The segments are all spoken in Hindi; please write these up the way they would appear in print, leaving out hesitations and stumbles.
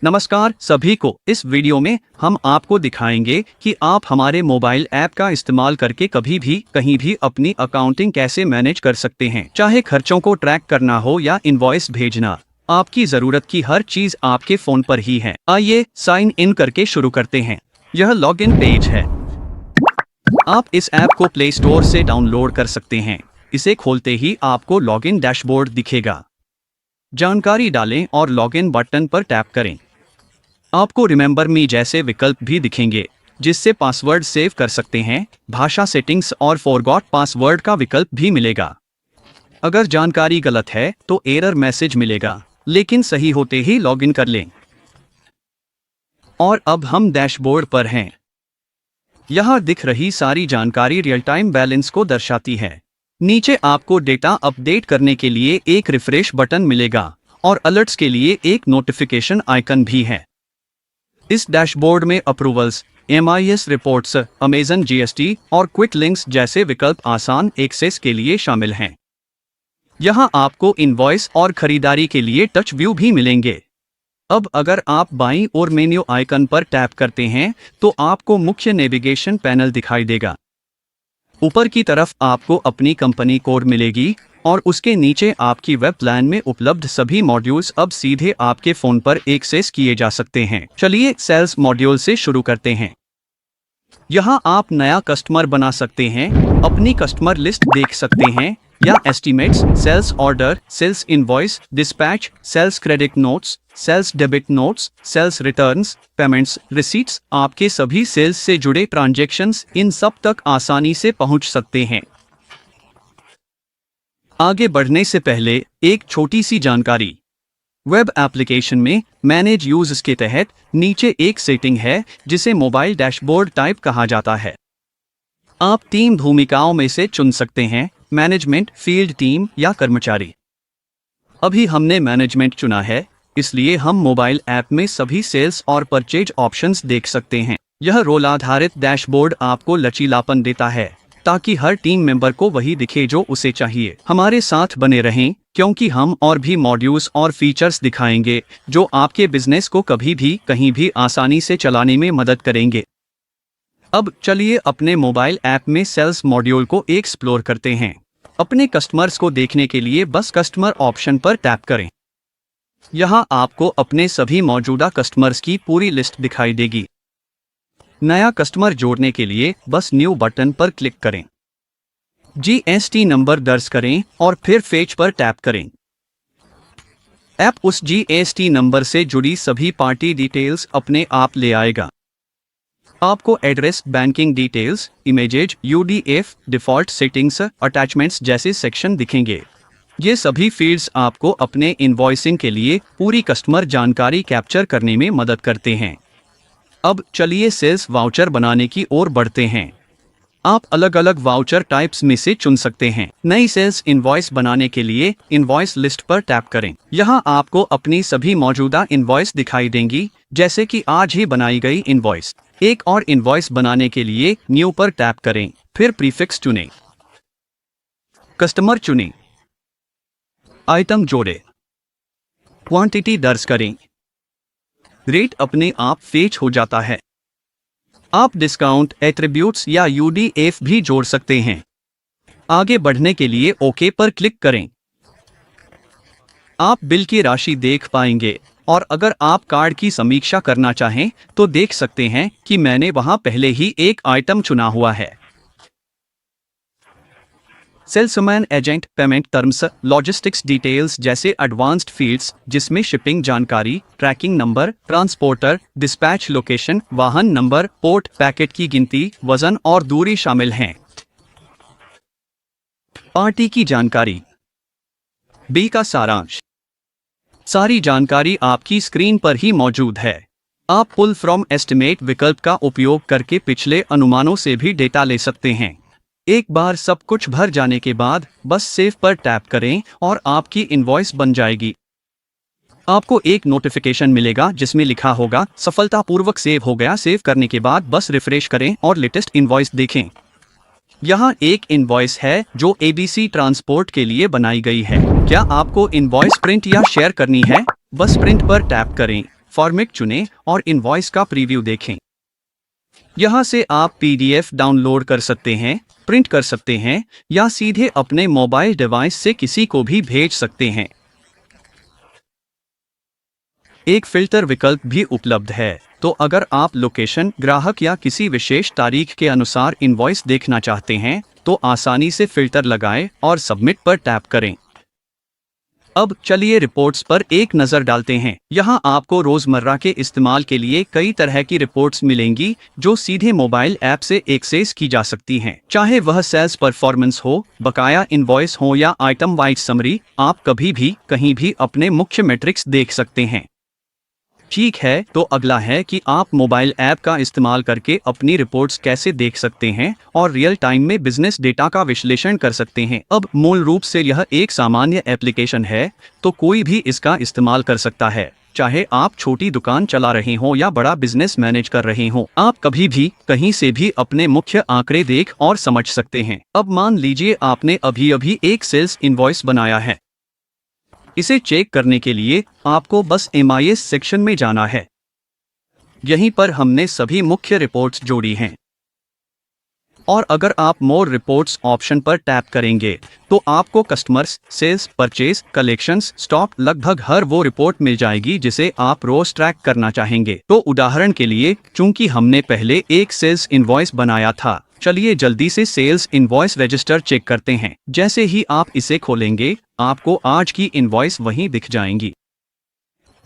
नमस्कार सभी को। इस वीडियो में हम आपको दिखाएंगे कि आप हमारे मोबाइल ऐप का इस्तेमाल करके कभी भी कहीं भी अपनी अकाउंटिंग कैसे मैनेज कर सकते हैं। चाहे खर्चों को ट्रैक करना हो या इनवॉइस भेजना, आपकी जरूरत की हर चीज आपके फोन पर ही है। आइए साइन इन करके शुरू करते हैं। यह लॉगिन पेज है। आप इस ऐप को प्ले स्टोर से डाउनलोड कर सकते हैं। इसे खोलते ही आपको लॉगिन डैशबोर्ड दिखेगा। जानकारी डालें और लॉगिन बटन पर टैप करें। आपको रिमेंबर मी जैसे विकल्प भी दिखेंगे, जिससे पासवर्ड सेव कर सकते हैं। भाषा सेटिंग्स और फॉरगॉट पासवर्ड का विकल्प भी मिलेगा। अगर जानकारी गलत है तो एरर मैसेज मिलेगा, लेकिन सही होते ही लॉगिन कर लें। और अब हम डैशबोर्ड पर हैं। यहाँ दिख रही सारी जानकारी रियल टाइम बैलेंस को दर्शाती है। नीचे आपको डेटा अपडेट करने के लिए एक रिफ्रेश बटन मिलेगा और अलर्ट्स के लिए एक नोटिफिकेशन आइकन भी है। इस डैशबोर्ड में approvals, MIS reports, Amazon GST और क्विक लिंक्स जैसे विकल्प आसान एक्सेस के लिए शामिल हैं। यहाँ आपको इनवॉइस और खरीदारी के लिए टच व्यू भी मिलेंगे। अब अगर आप बाईं ओर मेन्यू आइकन पर टैप करते हैं तो आपको मुख्य नेविगेशन पैनल दिखाई देगा। ऊपर की तरफ आपको अपनी कंपनी कोड मिलेगी और उसके नीचे आपकी वेब प्लान में उपलब्ध सभी मॉड्यूल्स अब सीधे आपके फोन पर एक्सेस किए जा सकते हैं। चलिए सेल्स मॉड्यूल से शुरू करते हैं। यहाँ आप नया कस्टमर बना सकते हैं, अपनी कस्टमर लिस्ट देख सकते हैं या estimates, sales order, sales invoice, dispatch, sales credit notes, sales debit notes, sales returns, payments, receipts, आपके सभी सेल्स से जुड़े ट्रांजैक्शंस, इन सब तक आसानी से पहुंच सकते हैं। आगे बढ़ने से पहले एक छोटी सी जानकारी। वेब एप्लीकेशन में मैनेज यूजर्स के तहत नीचे एक सेटिंग है जिसे मोबाइल डैशबोर्ड टाइप कहा जाता है। आप 3 भूमिकाओं में से चुन सकते हैं: मैनेजमेंट, फील्ड टीम या कर्मचारी। अभी हमने मैनेजमेंट चुना है, इसलिए हम मोबाइल ऐप में सभी सेल्स और परचेज ऑप्शंस देख सकते हैं। यह रोल आधारित डैशबोर्ड आपको लचीलापन देता है ताकि हर टीम मेंबर को वही दिखे जो उसे चाहिए। हमारे साथ बने रहें, क्योंकि हम और भी मॉड्यूल्स और फीचर्स दिखाएंगे जो आपके बिजनेस को कभी भी कहीं भी आसानी से चलाने में मदद करेंगे। अब चलिए अपने मोबाइल ऐप में सेल्स मॉड्यूल को एक्सप्लोर करते हैं। अपने कस्टमर्स को देखने के लिए बस कस्टमर ऑप्शन पर टैप करें। यहाँ आपको अपने सभी मौजूदा कस्टमर्स की पूरी लिस्ट दिखाई देगी। नया कस्टमर जोड़ने के लिए बस न्यू बटन पर क्लिक करें। GST नंबर दर्ज करें और फिर फेच पर टैप करें। ऐप उस GST नंबर से जुड़ी सभी पार्टी डिटेल्स अपने आप ले आएगा। आपको address, banking details, images, UDF, default settings, attachments जैसे सेक्शन दिखेंगे। ये सभी फील्ड्स आपको अपने इनवॉइसिंग के लिए पूरी कस्टमर जानकारी कैप्चर करने में मदद करते हैं। अब चलिए सेल्स वाउचर बनाने की ओर बढ़ते हैं। आप अलग अलग वाउचर टाइप्स में से चुन सकते हैं। नई सेल्स इनवॉइस बनाने के लिए इनवॉइस लिस्ट पर टैप करें। यहाँ आपको अपनी सभी मौजूदा इनवॉइस दिखाई देंगी, जैसे कि आज ही बनाई गई इनवॉइस। एक और इनवॉइस बनाने के लिए न्यू पर टैप करें, फिर प्रीफिक्स चुनें, कस्टमर चुनें, आइटम जोड़ें, क्वांटिटी दर्ज करें। रेट अपने आप फेच हो जाता है। आप डिस्काउंट, एट्रीब्यूट्स या UDF भी जोड़ सकते हैं। आगे बढ़ने के लिए ओके पर क्लिक करें। आप बिल की राशि देख पाएंगे और अगर आप कार्ड की समीक्षा करना चाहें तो देख सकते हैं कि मैंने वहां पहले ही एक आइटम चुना हुआ है। Salesman, agent, payment terms, logistics details जैसे एडवांस्ड फील्ड्स, जिसमें शिपिंग जानकारी, tracking number, transporter, dispatch location, वाहन नंबर, पोर्ट, पैकेट की गिनती, वजन और दूरी शामिल हैं। पार्टी की जानकारी, बिल का सारांश, सारी जानकारी आपकी स्क्रीन पर ही मौजूद है। आप पुल फ्रॉम एस्टिमेट विकल्प का उपयोग करके पिछले अनुमानों से भी डेटा ले सकते हैं। एक बार सब कुछ भर जाने के बाद बस सेव पर टैप करें और आपकी इनवॉइस बन जाएगी। आपको एक नोटिफिकेशन मिलेगा जिसमें लिखा होगा सफलतापूर्वक सेव हो गया। सेव करने के बाद बस रिफ्रेश करें और लेटेस्ट इनवॉइस देखें। यहाँ एक इनवॉइस है जो ABC ट्रांसपोर्ट के लिए बनाई गई है। क्या आपको इनवॉइस प्रिंट या शेयर करनी है? बस प्रिंट पर टैप करें, फॉर्मेट चुनें और इनवॉइस का प्रीव्यू देखें। यहाँ से आप PDF डाउनलोड कर सकते हैं, प्रिंट कर सकते हैं या सीधे अपने मोबाइल डिवाइस से किसी को भी भेज सकते हैं। एक फिल्टर विकल्प भी उपलब्ध है, तो अगर आप लोकेशन, ग्राहक या किसी विशेष तारीख के अनुसार इनवॉइस देखना चाहते हैं तो आसानी से फिल्टर लगाएं और सबमिट पर टैप करें। अब चलिए रिपोर्ट्स पर एक नज़र डालते हैं। यहाँ आपको रोज़मर्रा के इस्तेमाल के लिए कई तरह की रिपोर्ट्स मिलेंगी जो सीधे मोबाइल ऐप से एक्सेस की जा सकती हैं। चाहे वह सेल्स परफॉर्मेंस हो, बकाया इनवॉइस हो या आइटम वाइज समरी, आप कभी भी कहीं भी अपने मुख्य मैट्रिक्स देख सकते हैं। ठीक है, तो अगला है कि आप मोबाइल ऐप का इस्तेमाल करके अपनी रिपोर्ट्स कैसे देख सकते हैं और रियल टाइम में बिजनेस डेटा का विश्लेषण कर सकते हैं। अब मूल रूप से यह एक सामान्य एप्लीकेशन है, तो कोई भी इसका इस्तेमाल कर सकता है, चाहे आप छोटी दुकान चला रहे हों या बड़ा बिजनेस मैनेज कर रहे हों। आप कभी भी कहीं से भी अपने मुख्य आंकड़े देख और समझ सकते हैं। अब मान लीजिए आपने अभी एक सेल्स इनवॉइस बनाया है। इसे चेक करने के लिए आपको बस MIS सेक्शन में जाना है। यहीं पर हमने सभी मुख्य रिपोर्ट्स जोड़ी हैं। और अगर आप मोर रिपोर्ट्स ऑप्शन पर टैप करेंगे तो आपको customers, sales, purchase, collections, stock, लगभग हर वो रिपोर्ट मिल जाएगी जिसे आप रोज ट्रैक करना चाहेंगे। तो उदाहरण के लिए, चूंकि हमने पहले एक सेल्स इनवॉइस बनाया था, चलिए जल्दी से सेल्स इनवॉइस रजिस्टर चेक करते हैं। जैसे ही आप इसे खोलेंगे आपको आज की इनवॉइस वहीं दिख जाएंगी।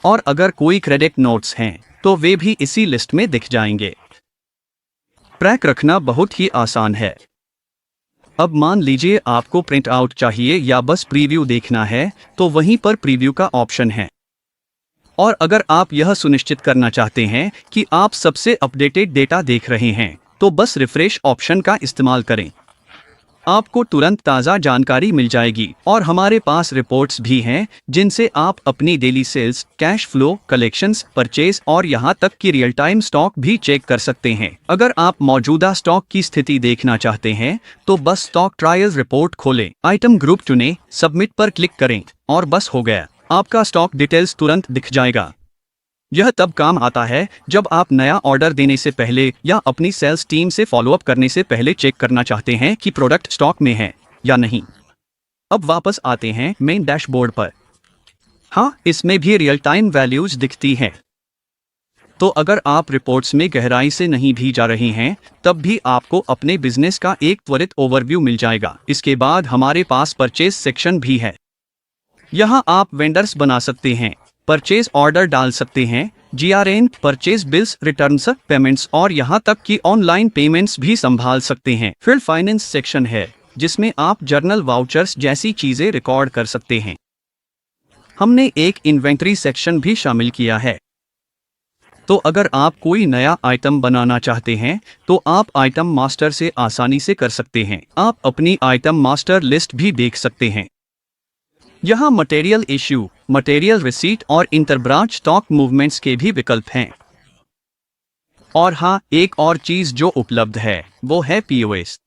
और अगर कोई क्रेडिट नोट्स हैं तो वे भी इसी लिस्ट में दिख जाएंगे। ट्रैक रखना बहुत ही आसान है। अब मान लीजिए आपको प्रिंट आउट चाहिए या बस प्रीव्यू देखना है, तो वहीं पर प्रीव्यू का ऑप्शन है। और अगर आप यह सुनिश्चित करना चाहते हैं कि आप सबसे अपडेटेड डेटा देख रहे हैं तो बस रिफ्रेश ऑप्शन का इस्तेमाल करें। आपको तुरंत ताज़ा जानकारी मिल जाएगी। और हमारे पास रिपोर्ट्स भी हैं जिनसे आप अपनी daily sales, cash flow, collections, purchase और यहां तक कि रियल टाइम स्टॉक भी चेक कर सकते हैं। अगर आप मौजूदा स्टॉक की स्थिति देखना चाहते हैं तो बस स्टॉक ट्रायल रिपोर्ट खोलें, आइटम ग्रुप चुनें, सबमिट पर क्लिक करें और बस हो गया, आपका स्टॉक डिटेल्स तुरंत दिख जाएगा। यह तब काम आता है जब आप नया ऑर्डर देने से पहले या अपनी सेल्स टीम से फॉलोअप करने से पहले चेक करना चाहते हैं कि प्रोडक्ट स्टॉक में है या नहीं। अब वापस आते हैं मेन डैशबोर्ड पर। हाँ, इसमें भी रियल टाइम वैल्यूज दिखती हैं। तो अगर आप रिपोर्ट्स में गहराई से नहीं भी जा रहे हैं तब भी आपको अपने बिजनेस का एक त्वरित ओवरव्यू मिल जाएगा। इसके बाद हमारे पास परचेज सेक्शन भी है। यहाँ आप वेंडर्स बना सकते हैं, परचेज ऑर्डर डाल सकते हैं, GRN, purchase bills, returns, payments और यहाँ तक कि ऑनलाइन पेमेंट्स भी संभाल सकते हैं। फिर फाइनेंस सेक्शन है जिसमें आप जर्नल, वाउचर्स जैसी चीजें रिकॉर्ड कर सकते हैं। हमने एक इन्वेंट्री सेक्शन भी शामिल किया है। तो अगर आप कोई नया आइटम बनाना चाहते हैं तो आप आइटम मास्टर से आसानी से कर सकते हैं। आप अपनी आइटम मास्टर लिस्ट भी देख सकते हैं। यहाँ मटेरियल इश्यू, मटेरियल रिसीट और इंटरब्रांच स्टॉक मूवमेंट्स के भी विकल्प हैं। और हाँ, एक और चीज जो उपलब्ध है वो है POS।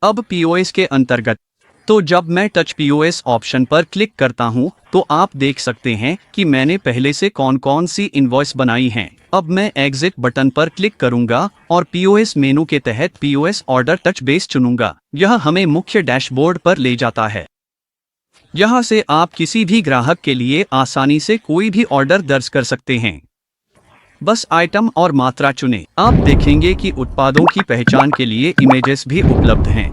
अब POS के अंतर्गत तो जब मैं टच POS ऑप्शन पर क्लिक करता हूं तो आप देख सकते हैं कि मैंने पहले से कौन कौन सी इनवॉइस बनाई हैं। अब मैं एग्जिट बटन पर क्लिक करूंगा और POS मेनू के तहत POS ऑर्डर टच बेस चुनूंगा। यह हमें मुख्य डैशबोर्ड पर ले जाता है। यहाँ से आप किसी भी ग्राहक के लिए आसानी से कोई भी ऑर्डर दर्ज कर सकते हैं। बस आइटम और मात्रा चुनें। आप देखेंगे कि उत्पादों की पहचान के लिए इमेजेस भी उपलब्ध हैं।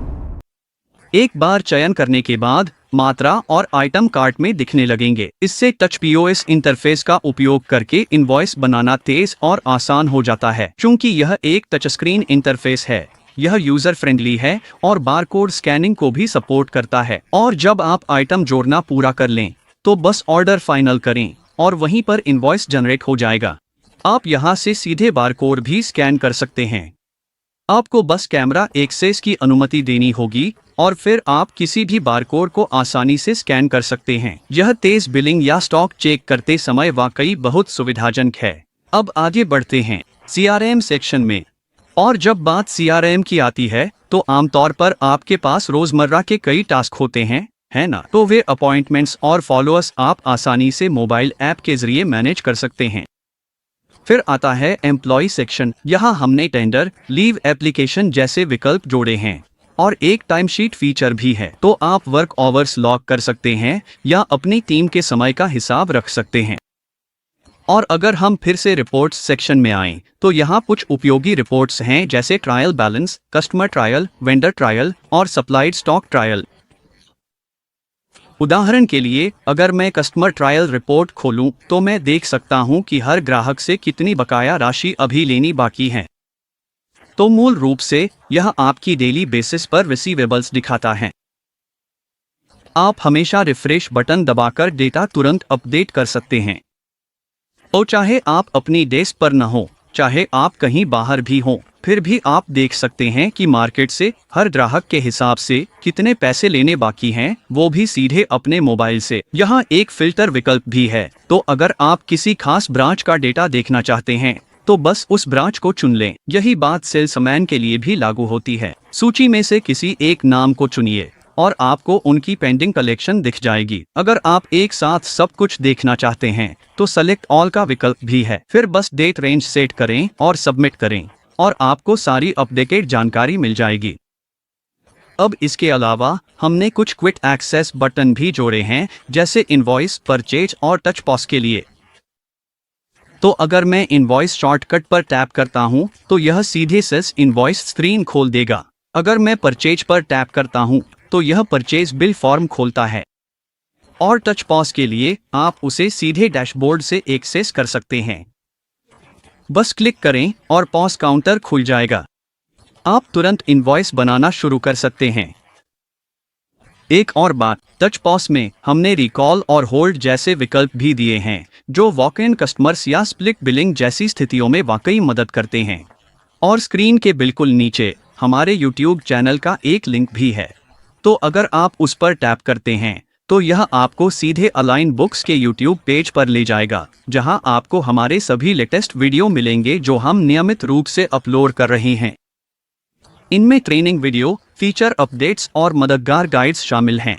एक बार चयन करने के बाद मात्रा और आइटम कार्ट में दिखने लगेंगे। इससे टच POS इंटरफेस का उपयोग करके इनवॉइस बनाना तेज और आसान हो जाता है। चूंकि यह एक टच स्क्रीन इंटरफेस है, यह यूजर फ्रेंडली है और बारकोड स्कैनिंग को भी सपोर्ट करता है। और जब आप आइटम जोड़ना पूरा कर लें तो बस ऑर्डर फाइनल करें और वहीं पर इनवॉइस जनरेट हो जाएगा। आप यहां से सीधे बारकोड भी स्कैन कर सकते हैं। आपको बस कैमरा एक्सेस की अनुमति देनी होगी और फिर आप किसी भी बारकोड को आसानी से स्कैन कर सकते हैं। यह तेज बिलिंग या स्टॉक चेक करते समय वाकई बहुत सुविधाजनक है। अब आगे बढ़ते हैं CRM सेक्शन में। और जब बात CRM की आती है तो आमतौर पर आपके पास रोजमर्रा के कई टास्क होते हैं। है ना? तो वे अपॉइंटमेंट्स और फॉलोअर्स आप आसानी से मोबाइल ऐप के जरिए मैनेज कर सकते हैं। फिर आता है एम्प्लॉय सेक्शन। यहाँ हमने टेंडर, लीव एप्लीकेशन जैसे विकल्प जोड़े हैं और एक टाइमशीट फीचर भी है। तो आप वर्क आवर्स लॉक कर सकते हैं या अपनी टीम के समय का हिसाब रख सकते हैं। और अगर हम फिर से रिपोर्ट्स सेक्शन में आएं, तो यहाँ कुछ उपयोगी रिपोर्ट्स हैं जैसे trial balance, customer trial, vendor trial और सप्लाइड स्टॉक ट्रायल। उदाहरण के लिए, अगर मैं कस्टमर ट्रायल रिपोर्ट खोलूं, तो मैं देख सकता हूं कि हर ग्राहक से कितनी बकाया राशि अभी लेनी बाकी है। तो मूल रूप से यह आपकी डेली बेसिस पर रिसीवेबल्स दिखाता है। आप हमेशा रिफ्रेश बटन दबाकर डेटा तुरंत अपडेट कर सकते हैं। तो चाहे आप अपनी डेस्क पर न हो, चाहे आप कहीं बाहर भी हों, फिर भी आप देख सकते हैं कि मार्केट से हर ग्राहक के हिसाब से कितने पैसे लेने बाकी हैं, वो भी सीधे अपने मोबाइल से। यहाँ एक फिल्टर विकल्प भी है, तो अगर आप किसी खास ब्रांच का डेटा देखना चाहते हैं तो बस उस ब्रांच को चुन लें। यही बात सेल्समैन के लिए भी लागू होती है। सूची में से किसी एक नाम को चुनिए और आपको उनकी पेंडिंग कलेक्शन दिख जाएगी। अगर आप एक साथ सब कुछ देखना चाहते हैं तो सेलेक्ट ऑल का विकल्प भी है। फिर बस डेट रेंज सेट करें और सबमिट करें और आपको सारी अपडेटेड जानकारी मिल जाएगी। अब इसके अलावा हमने कुछ क्विक एक्सेस बटन भी जोड़े हैं, जैसे इनवॉइस, परचेज और टच पॉज के लिए। तो अगर मैं इनवॉइस शॉर्टकट पर टैप करता हूं, तो यह सीधे सेल्स इनवॉइस स्क्रीन खोल देगा। अगर मैं परचेज पर टैप करता हूं, तो यह परचेज बिल फॉर्म खोलता है। और टच पॉज के लिए आप उसे सीधे डैशबोर्ड से एक्सेस कर सकते हैं। बस क्लिक करें और पॉज काउंटर खुल जाएगा। आप तुरंत इनवॉइस बनाना शुरू कर सकते हैं। एक और बात, टच पॉज में हमने रिकॉल और होल्ड जैसे विकल्प भी दिए हैं, जो वॉक इन कस्टमर्स या स्प्लिट बिलिंग जैसी स्थितियों में वाकई मदद करते हैं। और स्क्रीन के बिल्कुल नीचे हमारे YouTube चैनल का एक लिंक भी है, तो अगर आप उस पर टैप करते हैं तो यह आपको सीधे अलाइन बुक्स के YouTube पेज पर ले जाएगा, जहां आपको हमारे सभी लेटेस्ट वीडियो मिलेंगे जो हम नियमित रूप से अपलोड कर रहे हैं। इनमें ट्रेनिंग वीडियो, फीचर अपडेट्स और मददगार गाइड्स शामिल हैं।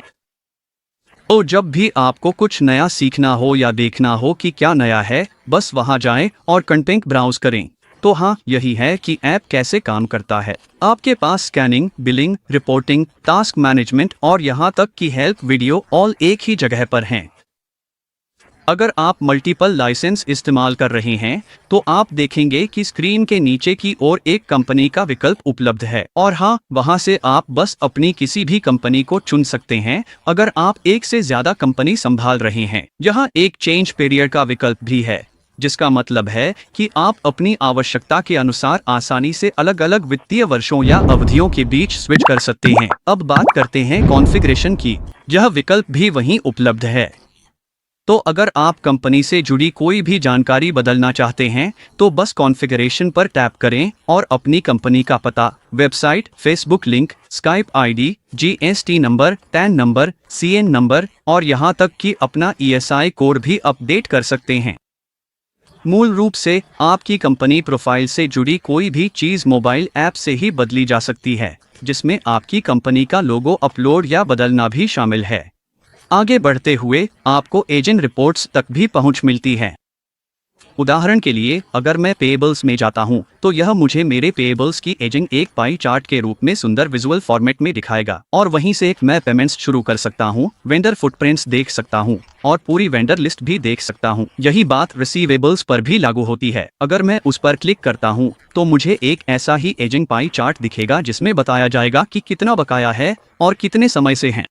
तो जब भी आपको कुछ नया सीखना हो या देखना हो कि क्या नया है, बस वहां जाएं और कंटेंट ब्राउज करें। तो हाँ, यही है कि ऐप कैसे काम करता है। आपके पास scanning, billing, reporting, task management और यहाँ तक कि हेल्प वीडियो ऑल एक ही जगह पर हैं। अगर आप मल्टीपल लाइसेंस इस्तेमाल कर रहे हैं, तो आप देखेंगे कि स्क्रीन के नीचे की ओर एक कंपनी का विकल्प उपलब्ध है। और हाँ, वहां से आप बस अपनी किसी भी कंपनी को चुन सकते हैं अगर आप एक से ज्यादा कंपनी संभाल रहे हैं। यहाँ एक चेंज पीरियड का विकल्प भी है, जिसका मतलब है कि आप अपनी आवश्यकता के अनुसार आसानी से अलग अलग वित्तीय वर्षों या अवधियों के बीच स्विच कर सकते हैं। अब बात करते हैं कॉन्फ़िगरेशन की। यह विकल्प भी वहीं उपलब्ध है। तो अगर आप कंपनी से जुड़ी कोई भी जानकारी बदलना चाहते हैं, तो बस कॉन्फ़िगरेशन पर टैप करें और अपनी कंपनी का पता, website, Facebook link, Skype ID, GST number, tan number, CN number और यहाँ तक कि अपना ईएसआई कोड भी अपडेट कर सकते हैं। मूल रूप से आपकी कंपनी प्रोफाइल से जुड़ी कोई भी चीज़ मोबाइल ऐप से ही बदली जा सकती है, जिसमें आपकी कंपनी का लोगो अपलोड या बदलना भी शामिल है। आगे बढ़ते हुए आपको एजेंट रिपोर्ट्स तक भी पहुंच मिलती है। उदाहरण के लिए, अगर मैं पेएबल्स में जाता हूं, तो यह मुझे मेरे पेएबल्स की एजिंग एक पाई चार्ट के रूप में सुंदर विजुअल फॉर्मेट में दिखाएगा। और वहीं से मैं पेमेंट्स शुरू कर सकता हूं, वेंडर फुटप्रिंट्स देख सकता हूं और पूरी वेंडर लिस्ट भी देख सकता हूं। यही बात रिसीवेबल्स पर भी लागू होती है। अगर मैं उस पर क्लिक करता हूं, तो मुझे एक ऐसा ही एजिंग पाई चार्ट दिखेगा जिसमें बताया जाएगा कि कितना बकाया है और कितने समय से है।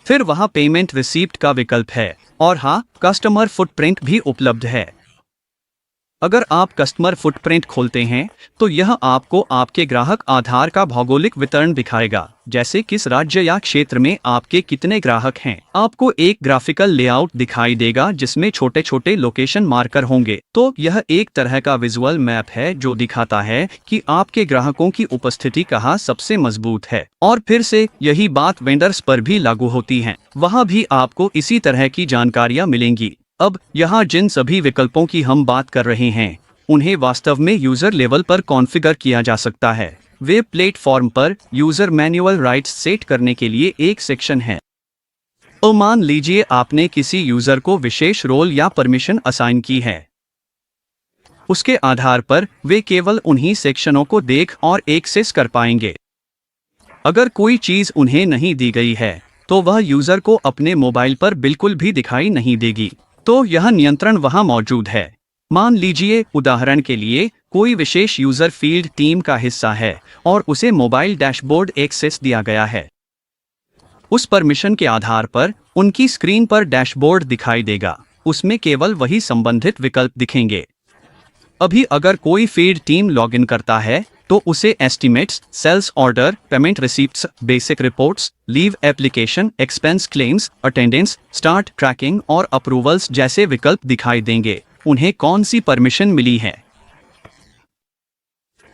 फिर वहां पेमेंट रिसीप्ट का विकल्प है और हाँ, कस्टमर फुटप्रिंट भी उपलब्ध है। अगर आप कस्टमर फुटप्रिंट खोलते हैं, तो यह आपको आपके ग्राहक आधार का भौगोलिक वितरण दिखाएगा, जैसे किस राज्य या क्षेत्र में आपके कितने ग्राहक हैं। आपको एक ग्राफिकल लेआउट दिखाई देगा जिसमें छोटे छोटे लोकेशन मार्कर होंगे। तो यह एक तरह का विजुअल मैप है जो दिखाता है कि आपके ग्राहकों की उपस्थिति कहाँ सबसे मजबूत है। और फिर से यही बात वेंडर्स पर भी लागू होती है, वहाँ भी आपको इसी तरह की जानकारियाँ मिलेंगी। अब यहाँ जिन सभी विकल्पों की हम बात कर रहे हैं, उन्हें वास्तव में यूजर लेवल पर कॉन्फ़िगर किया जा सकता है। वेब प्लेटफॉर्म पर यूजर मैनुअल राइट्स सेट करने के लिए एक सेक्शन है। और मान लीजिए आपने किसी यूजर को विशेष रोल या परमिशन असाइन की है। उसके आधार पर वे केवल उन्हीं सेक्शनों को देख और एक्सेस कर पाएंगे। अगर कोई चीज उन्हें नहीं दी गई है तो वह यूजर को अपने मोबाइल पर बिल्कुल भी दिखाई नहीं देगी। तो यह नियंत्रण वहां मौजूद है। मान लीजिए उदाहरण के लिए कोई विशेष यूजर फील्ड टीम का हिस्सा है और उसे मोबाइल डैशबोर्ड एक्सेस दिया गया है। उस परमिशन के आधार पर उनकी स्क्रीन पर डैशबोर्ड दिखाई देगा। उसमें केवल वही संबंधित विकल्प दिखेंगे। अभी अगर कोई फील्ड टीम लॉगिन करता है तो उसे estimates, sales order, payment receipts, basic reports, leave application, expense claims, attendance, start tracking और अप्रूवल्स जैसे विकल्प दिखाई देंगे। उन्हें कौन सी परमिशन मिली है?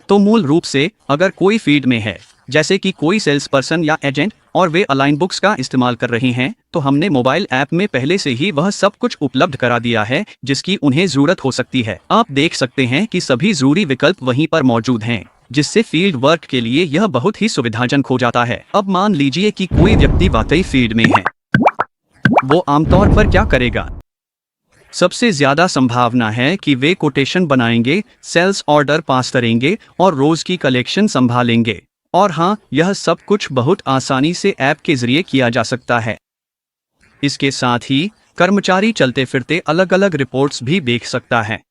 तो मूल रूप से अगर कोई फील्ड में है, जैसे कि कोई सेल्स पर्सन या एजेंट, और वे अलाइन बुक्स का इस्तेमाल कर रही हैं, तो हमने मोबाइल ऐप में पहले से ही वह सब कुछ उपलब्ध करा दिया है जिसकी उन्हें जरूरत हो सकती है। आप देख सकते हैं कि सभी जरूरी विकल्प वहीं पर मौजूद हैं, जिससे फील्ड वर्क के लिए यह बहुत ही सुविधाजनक हो जाता है। अब मान लीजिए कि कोई व्यक्ति वाकई फील्ड में है, वो आमतौर पर क्या करेगा? सबसे ज्यादा संभावना है कि वे कोटेशन बनाएंगे, सेल्स ऑर्डर पास करेंगे और रोज की कलेक्शन संभालेंगे। और हाँ, यह सब कुछ बहुत आसानी से ऐप के जरिए किया जा सकता है। इसके साथ ही कर्मचारी चलते फिरते अलग अलग रिपोर्ट्स भी देख सकता है।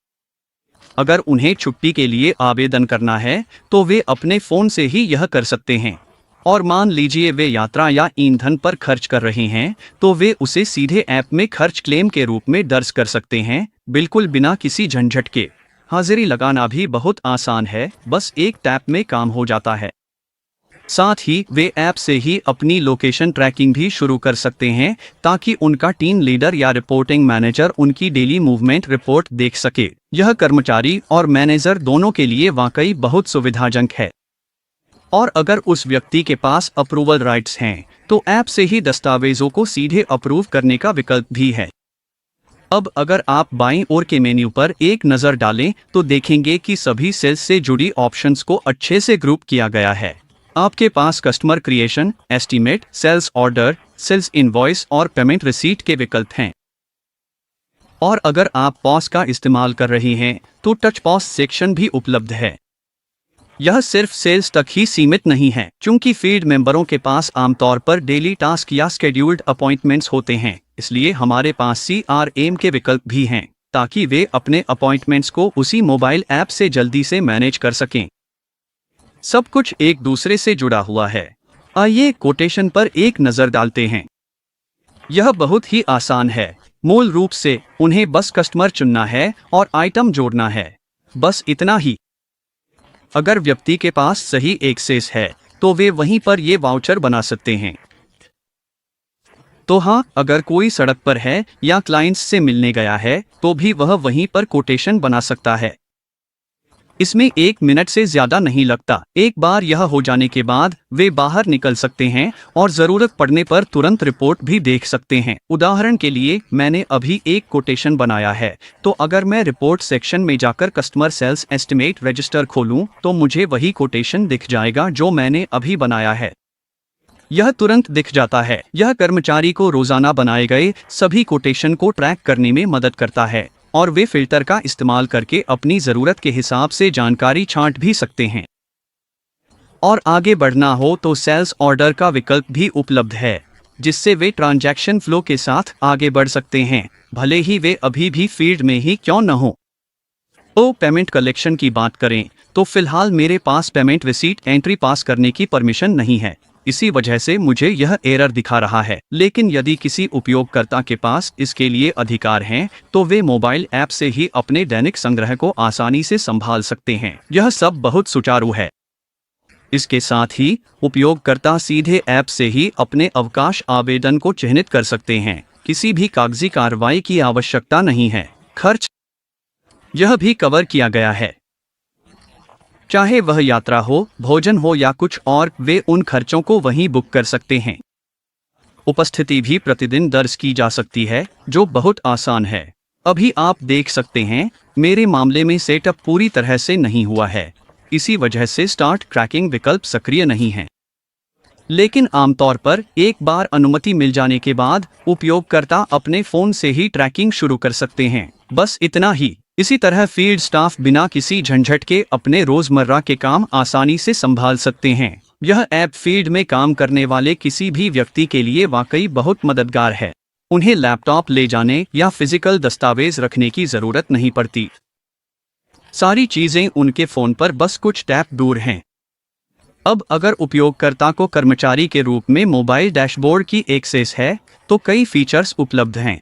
अगर उन्हें छुट्टी के लिए आवेदन करना है तो वे अपने फोन से ही यह कर सकते हैं। और मान लीजिए वे यात्रा या ईंधन पर खर्च कर रहे हैं तो वे उसे सीधे ऐप में खर्च क्लेम के रूप में दर्ज कर सकते हैं, बिल्कुल बिना किसी झंझट के। हाजिरी लगाना भी बहुत आसान है, बस एक टैप में काम हो जाता है। साथ ही वे ऐप से ही अपनी लोकेशन ट्रैकिंग भी शुरू कर सकते हैं ताकि उनका टीम लीडर या रिपोर्टिंग मैनेजर उनकी डेली मूवमेंट रिपोर्ट देख सके। यह कर्मचारी और मैनेजर दोनों के लिए वाकई बहुत सुविधाजनक है। और अगर उस व्यक्ति के पास अप्रूवल राइट्स हैं तो ऐप से ही दस्तावेजों को सीधे अप्रूव करने का विकल्प भी है। अब अगर आप बाईं ओर के मेन्यू पर एक नज़र डालें तो देखेंगे कि सभी सेल्स से जुड़ी ऑप्शंस को अच्छे से ग्रुप किया गया है। आपके पास customer creation, estimate, sales order, sales invoice और पेमेंट रिसीट के विकल्प हैं। और अगर आप पॉज का इस्तेमाल कर रहे हैं तो टच पॉज सेक्शन भी उपलब्ध है। यह सिर्फ सेल्स तक ही सीमित नहीं है, क्योंकि फील्ड मेंबरों के पास आमतौर पर डेली टास्क या शेड्यूल्ड अपॉइंटमेंट्स होते हैं। इसलिए हमारे पास CRM के विकल्प भी हैं ताकि वे अपने अपॉइंटमेंट्स को उसी मोबाइल ऐप से जल्दी से मैनेज कर सकें। सब कुछ एक दूसरे से जुड़ा हुआ है। आइए कोटेशन पर एक नज़र डालते हैं। यह बहुत ही आसान है। मूल रूप से उन्हें बस कस्टमर चुनना है और आइटम जोड़ना है, बस इतना ही। अगर व्यक्ति के पास सही एक्सेस है तो वे वहीं पर ये वाउचर बना सकते हैं। तो हाँ, अगर कोई सड़क पर है या क्लाइंट्स से मिलने गया है तो भी वह वहीं पर कोटेशन बना सकता है। इसमें 1 मिनट से ज्यादा नहीं लगता। एक बार यह हो जाने के बाद वे बाहर निकल सकते हैं और जरूरत पड़ने पर तुरंत रिपोर्ट भी देख सकते हैं। उदाहरण के लिए मैंने अभी एक कोटेशन बनाया है, तो अगर मैं रिपोर्ट सेक्शन में जाकर कस्टमर सेल्स एस्टिमेट रजिस्टर खोलूं तो मुझे वही कोटेशन दिख जाएगा जो मैंने अभी बनाया है। यह तुरंत दिख जाता है। यह कर्मचारी को रोजाना बनाए गए सभी कोटेशन को ट्रैक करने में मदद करता है और वे फिल्टर का इस्तेमाल करके अपनी ज़रूरत के हिसाब से जानकारी छांट भी सकते हैं। और आगे बढ़ना हो तो सेल्स ऑर्डर का विकल्प भी उपलब्ध है, जिससे वे ट्रांजैक्शन फ्लो के साथ आगे बढ़ सकते हैं, भले ही वे अभी भी फील्ड में ही क्यों न हो। पेमेंट कलेक्शन की बात करें तो फिलहाल मेरे पास पेमेंट रिसीट एंट्री पास करने की परमिशन नहीं है, इसी वजह से मुझे यह एरर दिखा रहा है। लेकिन यदि किसी उपयोगकर्ता के पास इसके लिए अधिकार हैं तो वे मोबाइल ऐप से ही अपने दैनिक संग्रह को आसानी से संभाल सकते हैं। यह सब बहुत सुचारू है। इसके साथ ही उपयोगकर्ता सीधे ऐप से ही अपने अवकाश आवेदन को चिह्नित कर सकते हैं। किसी भी कागजी कार्रवाई की आवश्यकता नहीं है। खर्च यह भी कवर किया गया है, चाहे वह यात्रा हो, भोजन हो या कुछ और, वे उन खर्चों को वहीं बुक कर सकते हैं। उपस्थिति भी प्रतिदिन दर्ज की जा सकती है, जो बहुत आसान है। अभी आप देख सकते हैं मेरे मामले में सेटअप पूरी तरह से नहीं हुआ है, इसी वजह से स्टार्ट ट्रैकिंग विकल्प सक्रिय नहीं है। लेकिन आमतौर पर एक बार अनुमति मिल जाने के बाद उपयोगकर्ता अपने फोन से ही ट्रैकिंग शुरू कर सकते हैं। बस इतना ही। इसी तरह फील्ड स्टाफ बिना किसी झंझट के अपने रोजमर्रा के काम आसानी से संभाल सकते हैं। यह ऐप फील्ड में काम करने वाले किसी भी व्यक्ति के लिए वाकई बहुत मददगार है। उन्हें लैपटॉप ले जाने या फिजिकल दस्तावेज रखने की जरूरत नहीं पड़ती। सारी चीजें उनके फोन पर बस कुछ टैप दूर हैं। अब अगर उपयोगकर्ता को कर्मचारी के रूप में मोबाइल डैशबोर्ड की एक्सेस है तो कई फीचर्स उपलब्ध हैं।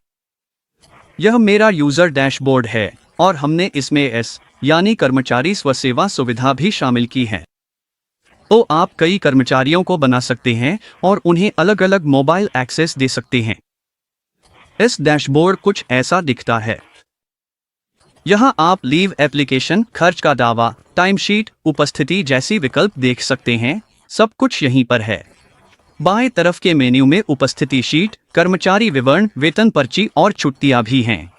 यह मेरा यूजर डैशबोर्ड है और हमने इसमें यानी कर्मचारी स्वसेवा सुविधा भी शामिल की है। तो आप कई कर्मचारियों को बना सकते हैं और उन्हें अलग अलग मोबाइल एक्सेस दे सकते हैं। इस डैशबोर्ड कुछ ऐसा दिखता है। यहाँ आप लीव एप्लीकेशन, खर्च का दावा, टाइमशीट, उपस्थिति जैसी विकल्प देख सकते हैं। सब कुछ यहीं पर है। बाएं तरफ के मेन्यू में उपस्थिति शीट, कर्मचारी विवरण, वेतन पर्ची और छुट्टियां भी हैं।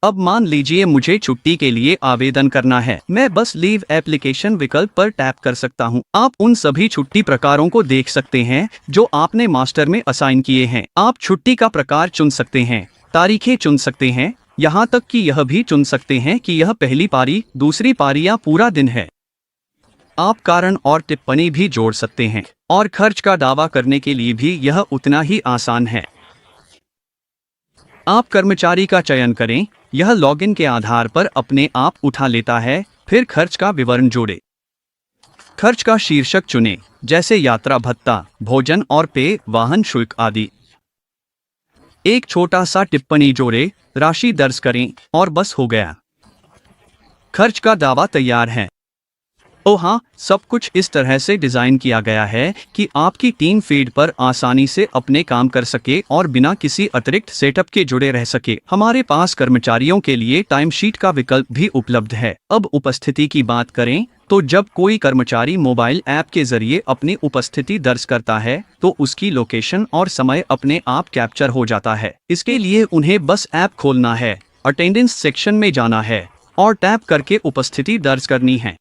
अब मान लीजिए मुझे छुट्टी के लिए आवेदन करना है। मैं बस लीव एप्लीकेशन विकल्प पर टैप कर सकता हूं। आप उन सभी छुट्टी प्रकारों को देख सकते हैं जो आपने मास्टर में असाइन किए हैं। आप छुट्टी का प्रकार चुन सकते हैं, तारीखें चुन सकते हैं, यहाँ तक कि यह भी चुन सकते हैं कि यह पहली पारी, दूसरी पारी या पूरा दिन है। आप कारण और टिप्पणी भी जोड़ सकते हैं और खर्च का दावा करने के लिए भी यह उतना ही आसान है। आप कर्मचारी का चयन करें, यह लॉगिन के आधार पर अपने आप उठा लेता है। फिर खर्च का विवरण जोड़े। खर्च का शीर्षक चुनें, जैसे यात्रा भत्ता, भोजन और पेय, वाहन शुल्क आदि। एक छोटा सा टिप्पणी जोड़े, राशि दर्ज करें और बस हो गया। खर्च का दावा तैयार है। ओ हाँ, सब कुछ इस तरह से डिजाइन किया गया है कि आपकी टीम फीड पर आसानी से अपने काम कर सके और बिना किसी अतिरिक्त सेटअप के जुड़े रह सके। हमारे पास कर्मचारियों के लिए टाइम शीट का विकल्प भी उपलब्ध है। अब उपस्थिति की बात करें तो जब कोई कर्मचारी मोबाइल ऐप के जरिए अपनी उपस्थिति दर्ज करता है तो उसकी लोकेशन और समय अपने आप कैप्चर हो जाता है। इसके लिए उन्हें बस ऐप खोलना है, अटेंडेंस सेक्शन में जाना है और टैप करके उपस्थिति दर्ज करनी है।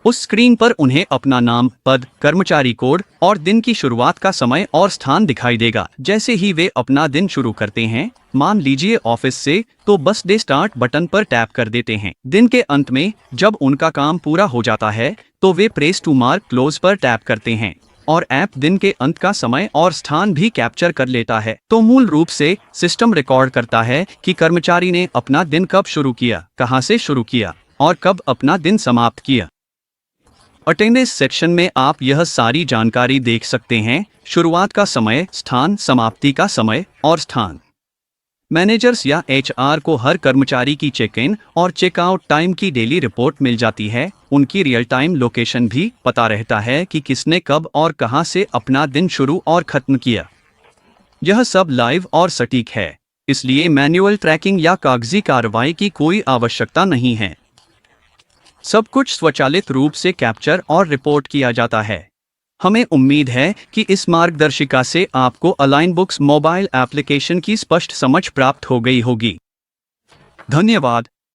उस स्क्रीन पर उन्हें अपना नाम, पद, कर्मचारी कोड और दिन की शुरुआत का समय और स्थान दिखाई देगा। जैसे ही वे अपना दिन शुरू करते हैं, मान लीजिए ऑफिस से, तो बस डे स्टार्ट बटन पर टैप कर देते हैं। दिन के अंत में जब उनका काम पूरा हो जाता है तो वे प्रेस टू मार्क क्लोज पर टैप करते हैं और ऐप दिन के अंत का समय और स्थान भी कैप्चर कर लेता है। तो मूल रूप से सिस्टम रिकॉर्ड करता है कि कर्मचारी ने अपना दिन कब शुरू किया, कहां से शुरू किया और कब अपना दिन समाप्त किया। अटेंडेंस सेक्शन में आप यह सारी जानकारी देख सकते हैं, शुरुआत का समय, स्थान, समाप्ति का समय और स्थान। मैनेजर्स या HR को हर कर्मचारी की चेक इन और चेकआउट टाइम की डेली रिपोर्ट मिल जाती है। उनकी रियल टाइम लोकेशन भी पता रहता है कि किसने कब और कहां से अपना दिन शुरू और खत्म किया। यह सब लाइव और सटीक है, इसलिए मैन्युअल ट्रैकिंग या कागजी कार्रवाई की कोई आवश्यकता नहीं है। सब कुछ स्वचालित रूप से कैप्चर और रिपोर्ट किया जाता है। हमें उम्मीद है कि इस मार्गदर्शिका से आपको अलाइन बुक्स मोबाइल एप्लीकेशन की स्पष्ट समझ प्राप्त हो गई होगी। धन्यवाद।